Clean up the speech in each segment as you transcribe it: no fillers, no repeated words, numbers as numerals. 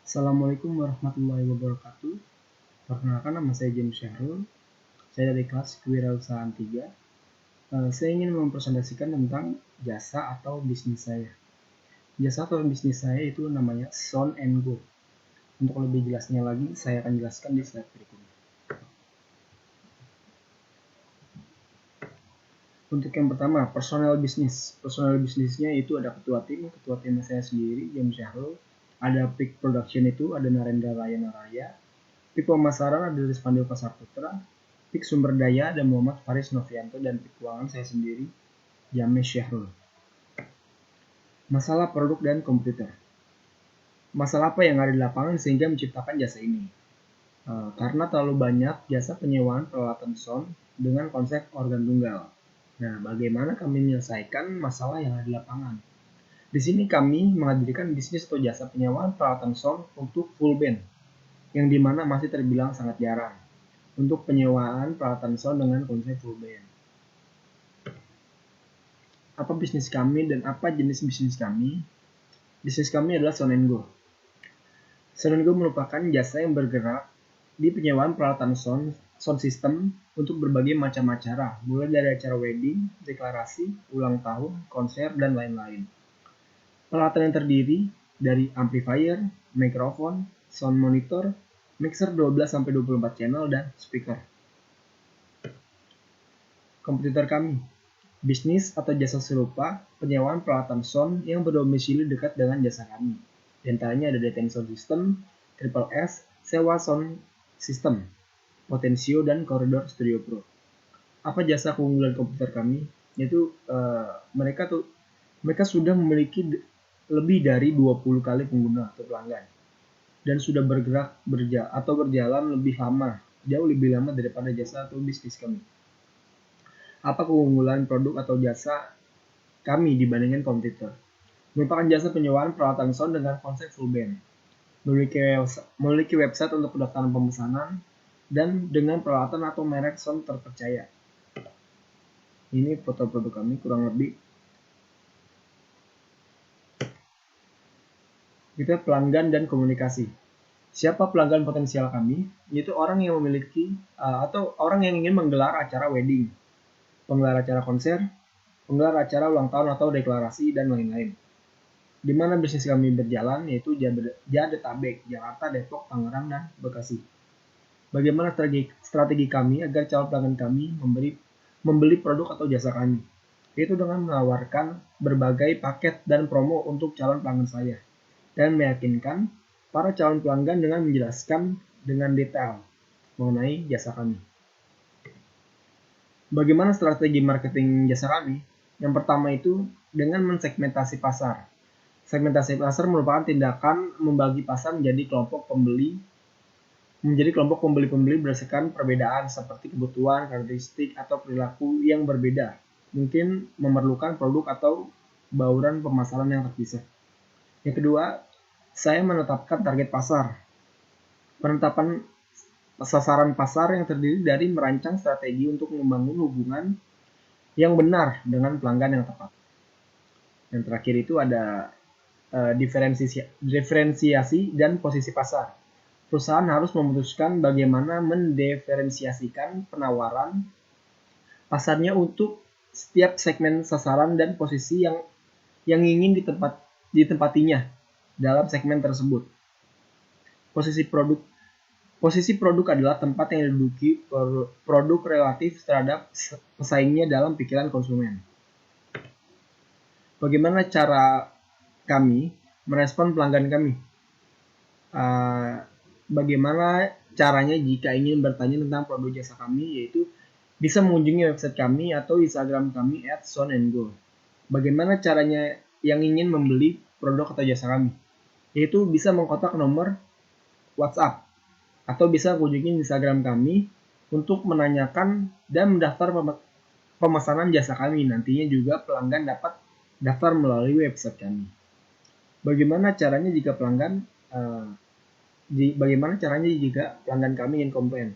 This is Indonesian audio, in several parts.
Assalamualaikum warahmatullahi wabarakatuh. Perkenalkan, nama saya James Syahrul. Saya dari kelas Kewirausahaan 3. Saya ingin mempresentasikan tentang jasa atau bisnis saya. Jasa atau bisnis saya itu namanya Son & Go. Untuk lebih jelasnya lagi, saya akan jelaskan di slide berikutnya. Untuk yang pertama, personal bisnis. Personal bisnisnya itu ada ketua tim saya sendiri, James Syahrul. Ada Peak Production itu, ada Narendra Raya Naraya. Peak Pemasaran ada Rizpandi Pasar Putra. Peak Sumber Daya ada Muhammad Faris Novianto, dan Peak Keuangan saya sendiri, James Syahrul. Masalah produk dan komputer. Masalah apa yang ada di lapangan sehingga menciptakan jasa ini? Karena terlalu banyak jasa penyewaan peralatan sound dengan konsep organ tunggal. Nah, bagaimana kami menyelesaikan masalah yang ada di lapangan? Di sini kami menghadirkan bisnis atau jasa penyewaan peralatan sound untuk full band, yang dimana masih terbilang sangat jarang untuk penyewaan peralatan sound dengan konsep full band. Apa bisnis kami dan apa jenis bisnis kami? Bisnis kami adalah Son & Go. Son & Go merupakan jasa yang bergerak di penyewaan peralatan sound system untuk berbagai macam acara, mulai dari acara wedding, deklarasi, ulang tahun, konser, dan lain-lain. Peralatan yang terdiri dari amplifier, mikrofon, sound monitor, mixer 12-24 channel, dan speaker. Kompetitor kami, bisnis atau jasa serupa penyewaan peralatan sound yang berdomisili dekat dengan jasa kami. Di antaranya ada Dating Sound System, Triple S, Sewa Sound System, Potensio, dan Corridor Studio Pro. Apa jasa keunggulan komputer kami? Yaitu mereka sudah memiliki lebih dari 20 kali pengguna atau pelanggan, dan sudah berjalan lebih lama, jauh lebih lama daripada jasa atau bisnis kami. Apa keunggulan produk atau jasa kami dibandingkan kompetitor? Merupakan jasa penyewaan peralatan sound dengan konsep full band, memiliki website untuk pendaftaran pemesanan, dan dengan peralatan atau merek sound terpercaya. Ini foto produk kami kurang lebih. Kita pelanggan dan komunikasi. Siapa pelanggan potensial kami? Yaitu orang yang memiliki atau orang yang ingin menggelar acara wedding, penggelar acara konser, penggelar acara ulang tahun atau deklarasi, dan lain-lain. Di mana bisnis kami berjalan, yaitu Jabodetabek, Jakarta, Depok, Tangerang, dan Bekasi. Bagaimana strategi kami agar calon pelanggan kami membeli produk atau jasa kami? Yaitu dengan menawarkan berbagai paket dan promo untuk calon pelanggan saya, dan meyakinkan para calon pelanggan dengan menjelaskan dengan detail mengenai jasa kami. Bagaimana strategi marketing jasa kami? Yang pertama itu dengan mensegmentasi pasar. Segmentasi pasar merupakan tindakan membagi pasar menjadi kelompok pembeli-pembeli berdasarkan perbedaan seperti kebutuhan, karakteristik, atau perilaku yang berbeda. Mungkin memerlukan produk atau bauran pemasaran yang terpisah. Yang kedua, saya menetapkan target pasar. Penetapan sasaran pasar yang terdiri dari merancang strategi untuk membangun hubungan yang benar dengan pelanggan yang tepat. Yang terakhir itu ada diferensiasi dan posisi pasar. Perusahaan harus memutuskan bagaimana mendiferensiasikan penawaran pasarnya untuk setiap segmen sasaran dan posisi yang ingin ditempatinya dalam segmen tersebut. Posisi produk adalah tempat yang diduduki produk relatif terhadap pesaingnya dalam pikiran konsumen. Bagaimana cara kami merespon pelanggan kami? Bagaimana caranya jika ingin bertanya tentang produk jasa kami, yaitu bisa mengunjungi website kami atau Instagram kami @son&go. Bagaimana caranya yang ingin membeli produk atau jasa kami? Yaitu bisa mengkontak nomor WhatsApp atau bisa kunjungi Instagram kami untuk menanyakan dan mendaftar pemesanan jasa kami. Nantinya juga pelanggan dapat daftar melalui website kami. Bagaimana caranya jika pelanggan kami ingin komplain?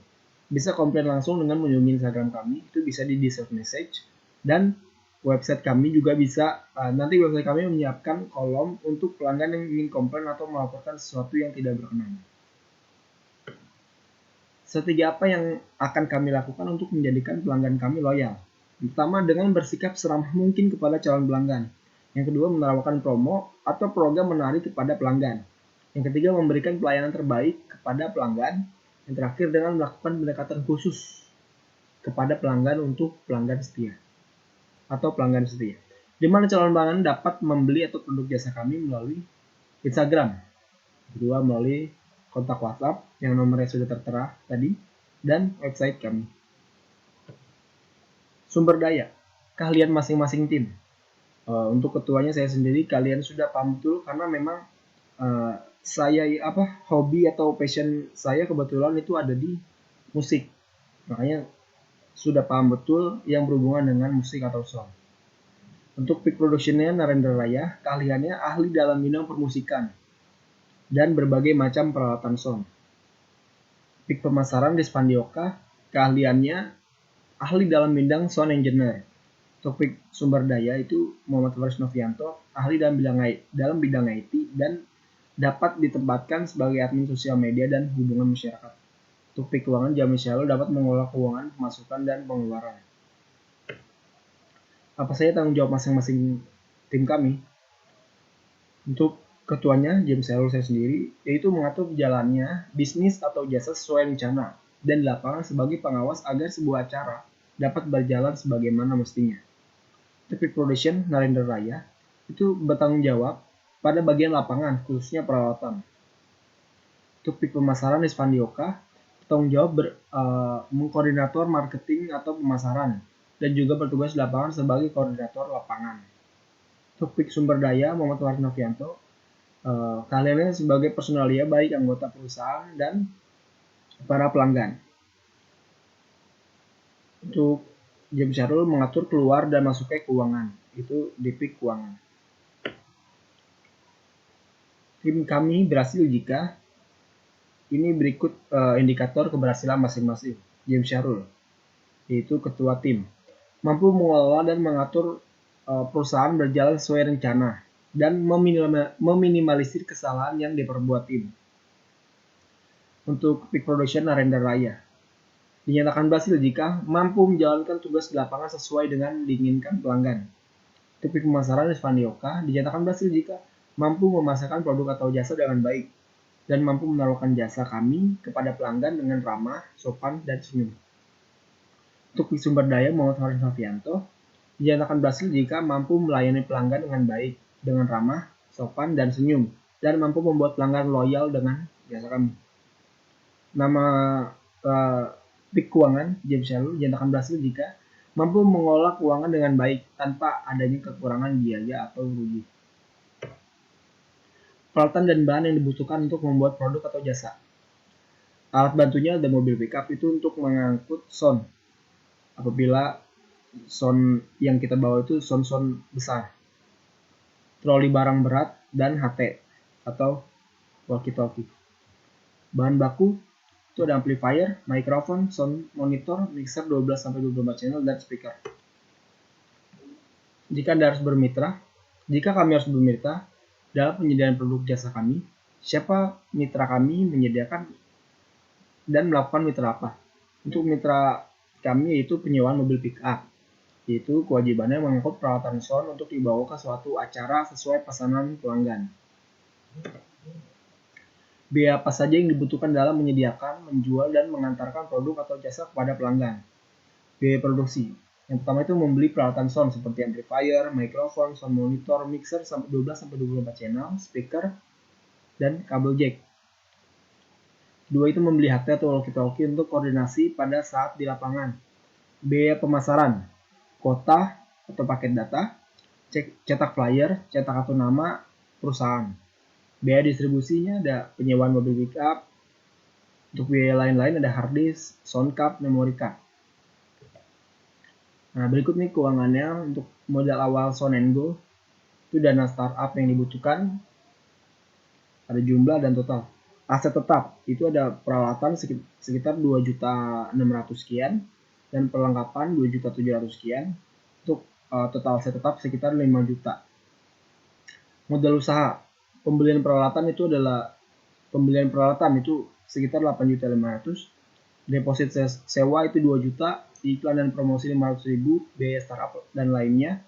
Bisa komplain langsung dengan mengunjungi Instagram kami, itu bisa di direct message, dan Website kami juga bisa, nanti website kami menyiapkan kolom untuk pelanggan yang ingin komplain atau melaporkan sesuatu yang tidak berkenan. Strategi apa yang akan kami lakukan untuk menjadikan pelanggan kami loyal? Pertama, dengan bersikap seramah mungkin kepada calon pelanggan. Yang kedua, menawarkan promo atau program menarik kepada pelanggan. Yang ketiga, memberikan pelayanan terbaik kepada pelanggan. Yang terakhir, dengan melakukan pendekatan khusus kepada pelanggan untuk pelanggan setia atau pelanggan setia. Di mana calon pelanggan dapat membeli atau produk jasa kami melalui Instagram, kedua melalui kontak WhatsApp yang nomornya sudah tertera tadi, dan website kami. Sumber daya, keahlian masing-masing tim. Untuk ketuanya saya sendiri, kalian sudah paham betul karena memang saya hobi atau passion saya kebetulan itu ada di musik, makanya sudah paham betul yang berhubungan dengan musik atau sound. Untuk peak production-nya Narendra Raya, keahliannya ahli dalam bidang permusikan dan berbagai macam peralatan sound. Peak pemasaran Despandioka, keahliannya ahli dalam bidang sound engineer. Untuk peak sumber daya itu Muhammad Faris Novianto, ahli dalam bidang IT dan dapat ditempatkan sebagai admin sosial media dan hubungan masyarakat. Untuk peak keuangan, Jamil Syarul dapat mengelola keuangan, pemasukan, dan pengeluaran. Apa saja tanggung jawab masing-masing tim kami? Untuk ketuanya, James Syarul saya sendiri, yaitu mengatur jalannya bisnis atau jasa sesuai rencana dan di lapangan sebagai pengawas agar sebuah acara dapat berjalan sebagaimana mestinya. Peak Production Narendra Raya itu bertanggung jawab pada bagian lapangan, khususnya peralatan. Untuk peak pemasaran Despandioka, bertanggung jawab mengkoordinator marketing atau pemasaran dan juga bertugas di lapangan sebagai koordinator lapangan. Untuk peak sumber daya Muhammad Faris Novianto, kalian sebagai personalia baik anggota perusahaan dan para pelanggan. Untuk James Syarul mengatur keluar dan masuknya keuangan, itu di peak keuangan. Tim kami berhasil jika ini berikut indikator keberhasilan masing-masing. James Syarul, yaitu ketua tim, mampu mengelola dan mengatur perusahaan berjalan sesuai rencana dan meminimalisir kesalahan yang diperbuat tim. Untuk peak production Narendra Raya, dinyatakan berhasil jika mampu menjalankan tugas di lapangan sesuai dengan diinginkan pelanggan. Untuk peak pemasaran Despandioka, dinyatakan berhasil jika mampu memasarkan produk atau jasa dengan baik dan mampu menawarkan jasa kami kepada pelanggan dengan ramah, sopan, dan senyum. Untuk peak sumber daya Muhammad Faris Novianto, dinyatakan berhasil jika mampu melayani pelanggan dengan baik, dengan ramah, sopan, dan senyum, dan mampu membuat pelanggan loyal dengan jasa kami. Nama peak keuangan James Syarul dinyatakan berhasil jika mampu mengelola keuangan dengan baik tanpa adanya kekurangan biaya atau rugi. Peralatan dan bahan yang dibutuhkan untuk membuat produk atau jasa. Alat bantunya ada mobil pickup itu untuk mengangkut sound. Apabila sound yang kita bawa itu sound besar. Troli barang berat dan HT atau walkie-talkie. Bahan baku itu ada amplifier, mikrofon, sound monitor, mixer 12-24 channel, dan speaker. Jika kami harus bermitra dalam penyediaan produk jasa kami, siapa mitra kami menyediakan dan melakukan mitra apa? Untuk mitra kami yaitu penyewaan mobil pick-up, yaitu kewajibannya mengangkut peralatan sound untuk dibawa ke suatu acara sesuai pesanan pelanggan. Biaya apa saja yang dibutuhkan dalam menyediakan, menjual, dan mengantarkan produk atau jasa kepada pelanggan. Biaya produksi. Yang pertama itu membeli peralatan sound seperti amplifier, mikrofon, sound monitor, mixer 12-24 channel, speaker, dan kabel jack. Kedua itu membeli HT atau walkie-talkie untuk koordinasi pada saat di lapangan. Biaya pemasaran, kota atau paket data, cetak flyer, cetak kartu nama perusahaan. Biaya distribusinya ada penyewaan mobil pickup. Untuk biaya lain-lain ada hard disk, sound card, memory card. Nah, berikut nih keuangannya. Untuk modal awal Sound & Go itu dana startup yang dibutuhkan, ada jumlah dan total. Aset tetap itu ada peralatan sekitar 2.600.000 sekian dan perlengkapan 2.700.000 sekian. Untuk total aset tetap sekitar 5 juta. Modal usaha, pembelian peralatan itu sekitar 8.500.000, deposit sewa itu 2 juta, iklan dan promosi 500.000, biaya startup dan lainnya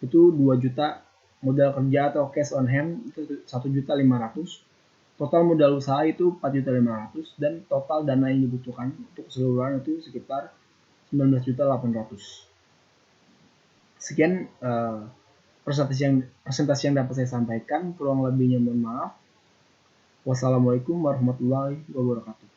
itu 2 juta, modal kerja atau cash on hand itu 1.500.000, total modal usaha itu 4.500.000, dan total dana yang dibutuhkan untuk keseluruhan itu sekitar 19.800.000. Sekian presentasi yang dapat saya sampaikan, kurang lebihnya mohon maaf. Wassalamualaikum warahmatullahi wabarakatuh.